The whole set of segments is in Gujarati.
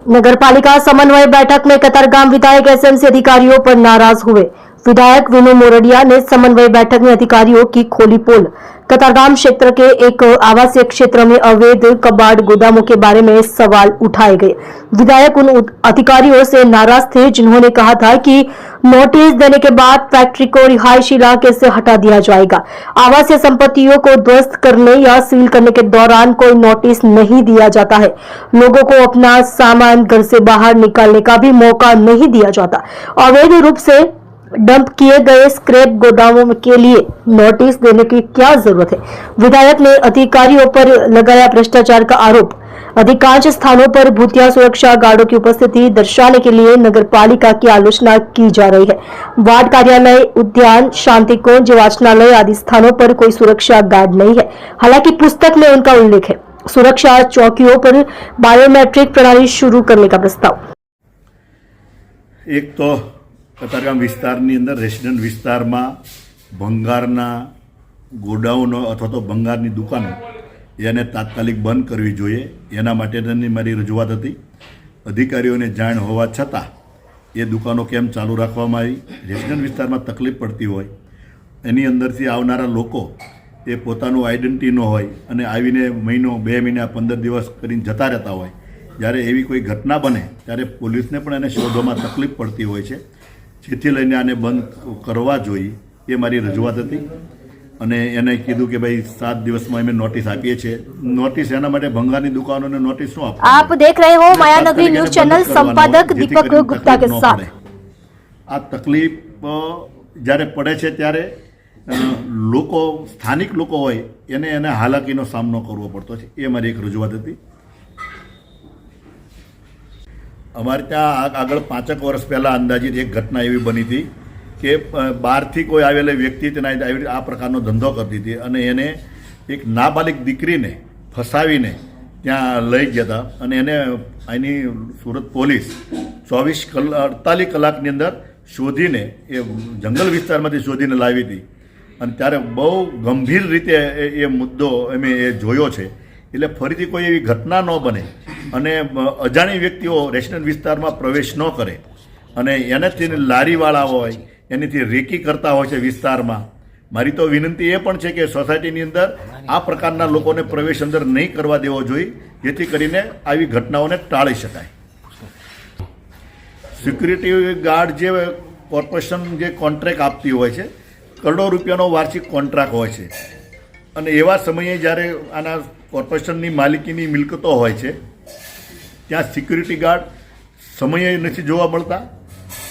नगरपालिका समन्वय बैठक में कतारगाम विधायक एसएमसी अधिकारियों पर नाराज हुए। विधायक विनू मोरडिया ने समन्वय बैठक में अधिकारियों की खोली पोल। कतारगाम क्षेत्र के एक आवासीय क्षेत्र में अवैध कबाड़ गोदामों के बारे में सवाल उठाए गए। विधायक उन अधिकारियों से नाराज थे जिन्होंने कहा था कि नोटिस देने के बाद फैक्ट्री को रिहायशी इलाके से हटा दिया जाएगा। आवासीय संपत्तियों को ध्वस्त करने या सील करने के दौरान कोई नोटिस नहीं दिया जाता है। लोगों को अपना सामान घर से बाहर निकालने का भी मौका नहीं दिया जाता। अवैध रूप से डंप किए गए स्क्रैप गोदामों के लिए नोटिस देने की क्या जरूरत है। विधायक ने अधिकारियों पर लगाया भ्रष्टाचार का आरोप। अधिकांश स्थानों पर भूतिया सुरक्षा गार्डों की उपस्थिति दर्शाने के लिए नगरपालिका की आलोचना की जा रही है। वार्ड कार्यालय, उद्यान, शांति कुंज, वाचनालय आदि स्थानों पर कोई सुरक्षा गार्ड नहीं है। हालांकि पुस्तक में उनका उल्लेख है। सुरक्षा चौकियों पर बायोमेट्रिक प्रणाली शुरू करने का प्रस्ताव। एक तो कतारगाम विस्ताરની અંદર રેસિડન્ટ વિસ્તારમાં ભંગારના ગોડાઉનો અથવા તો ભંગારની દુકાનો એને તાત્કાલિક બંધ કરવી જોઈએ, એના માટેની મારી રજૂઆત હતી। અધિકારીઓને જાણ હોવા છતાં એ દુકાનો કેમ ચાલુ રાખવામાં આવી? રેસિડન્ટ વિસ્તારમાં તકલીફ પડતી હોય, એની અંદરથી આવનારા લોકો એ પોતાનું આઈડેન્ટિટી ન હોય અને આવીને મહિનો 2 મહિના 15 દિવસ કરીને જતા રહેતા હોય। જ્યારે એવી કોઈ ઘટના બને ત્યારે પોલીસને પણ એને શોધવામાં તકલીફ પડતી હોય છે। જેથી લઈને આને બંધ કરવા જોઈએ એ મારી રજૂઆત હતી અને એને કીધું કે ભાઈ 7 દિવસમાં અમે નોટિસ આપીએ છીએ। નોટિસ એના માટે ભંગારની દુકાનોને નોટિસ શું આપવું? आप देख रहे हो मायानगरी न्यूज चैनल, संपादक दीपक गुप्ता के साथ। આ તકલીફ જ્યારે પડે છે ત્યારે લોકો, સ્થાનિક લોકો હોય એને હાલાકીનો સામનો કરવો પડતો છે। એ મારી એક રજૂઆત હતી। અમારે ત્યાં આગળ 5 વર્ષ પહેલાં અંદાજિત એક ઘટના એવી બની હતી કે બહારથી કોઈ આવેલા વ્યક્તિ તેના આ પ્રકારનો ધંધો કરતી હતી અને એને એક નાબાલિગ દીકરીને ફસાવીને ત્યાં લઈ ગયા હતા અને એને અહીંની સુરત પોલીસ 48 કલાકની અંદર શોધીને એ જંગલ વિસ્તારમાંથી શોધીને લાવી હતી અને ત્યારે બહુ ગંભીર રીતે એ મુદ્દો અમે એ જોયો છે। એટલે ફરીથી કોઈ એવી ઘટના ન બને અને અજાણી વ્યક્તિઓ રેસિડન્ટ વિસ્તારમાં પ્રવેશ ન કરે અને એનાથી લારીવાળા હોય એનાથી રેકી કરતા હોય છે વિસ્તારમાં। મારી તો વિનંતી એ પણ છે કે સોસાયટીની અંદર આ પ્રકારના લોકોને પ્રવેશ અંદર નહીં કરવા દેવો જોઈએ, જેથી કરીને આવી ઘટનાઓને ટાળી શકાય। સિક્યુરિટી ગાર્ડ જે કોર્પોરેશન જે કોન્ટ્રાક્ટ આપતી હોય છે, કરોડો રૂપિયાનો વાર્ષિક કોન્ટ્રાક્ટ હોય છે અને એવા સમયે જ્યારે આના કોર્પોરેશનની માલિકીની મિલકતો હોય છે ત્યાં સિક્યુરિટી ગાર્ડ સમયે નથી જોવા મળતા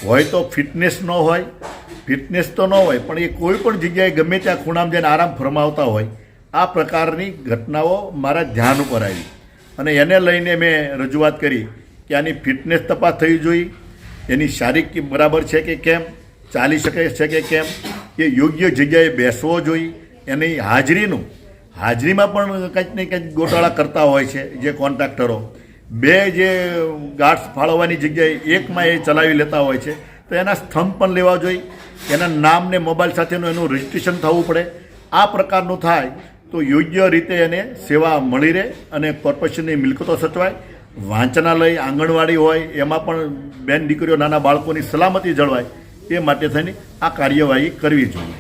હોય, તો ફિટનેસ ન હોય, ફિટનેસ તો ન હોય પણ એ કોઈ પણ જગ્યાએ ગમે ત્યાં ખૂણામાં જઈને આરામ ફરમાવતા હોય। આ પ્રકારની ઘટનાઓ મારા ધ્યાન ઉપર આવી અને એને લઈને મેં રજૂઆત કરી કે આની ફિટનેસ તપાસ થવી જોઈએ, એની શારીરિક બરાબર છે કે કેમ, ચાલી શકે છે કે કેમ, એ યોગ્ય જગ્યાએ બેસવો જોઈએ, એની હાજરીમાં પણ કંઈક ને કંઈક ગોટાળા કરતા હોય છે જે કોન્ટ્રાક્ટરો। 2 જે ગાર્ડ્સ ફાળવવાની જગ્યાએ એકમાં એ ચલાવી લેતા હોય છે, તો એના સ્તંભ પણ લેવા જોઈએ, એના નામ ને મોબાઈલ સાથેનું એનું રજિસ્ટ્રેશન થવું પડે। આ પ્રકારનું થાય તો યોગ્ય રીતે એને સેવા મળી રહે અને કોર્પોરેશનની મિલકતો સચવાય। વાંચનાલય, આંગણવાડી હોય એમાં પણ બેન દીકરીઓ, નાના બાળકોની સલામતી જળવાય, એ માટે થઈને આ કાર્યવાહી કરવી જોઈએ।